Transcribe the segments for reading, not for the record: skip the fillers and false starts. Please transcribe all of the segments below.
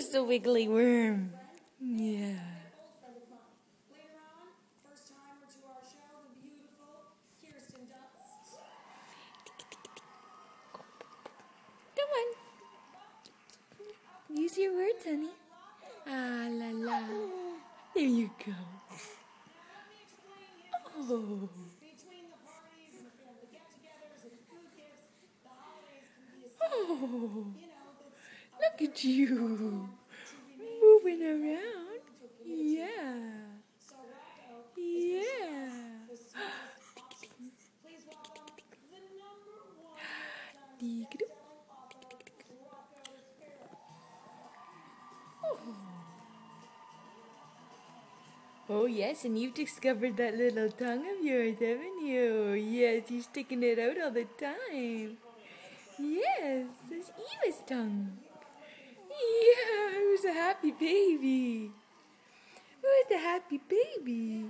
Who's the wiggly worm? Yeah. Later on, first timer to our show, the beautiful Kirsten Dunst. Come on. Use your words, honey. Ah, la la. There you go. Oh. Between the parties and the family get-togethers and food gifts, the holidays can be a Oh. that's Look at you. Moving around. Yeah. So Rocco, Yeah. the sweetest options. Please welcome the number one Dee-doo. best-selling author, Rocco the Sparrow. Oh, yes, and you've discovered that little tongue of yours, haven't you? Yes, you're sticking it out all the time. Yes, it's Eva's tongue. Yeah, who's a happy baby? Who's the happy baby?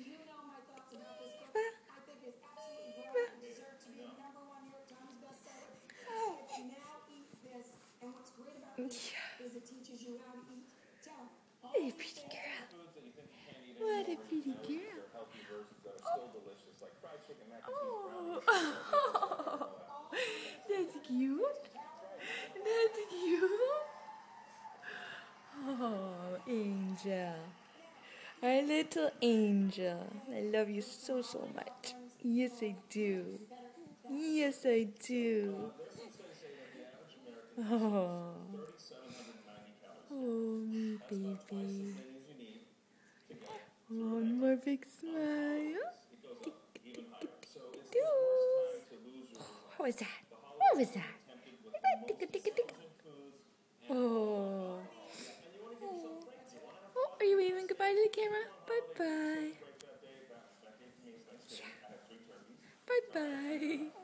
You know my thoughts about this book. Eva. I think it's absolutely brilliant and deserves to be number one New York Times bestseller. It's now eat this, and what's great about this is it teaches you how to eat. Tell What a pretty girl. What a pretty girl. Oh, that's cute. That's cute. Oh, Angel. Our little angel. I love you so, so much. Yes, I do. Yes, I do. Oh. Oh, me baby. One more big smile. What was that? What was that? Oh. Oh, are you waving goodbye to the camera? Bye-bye. Yeah. Bye-bye.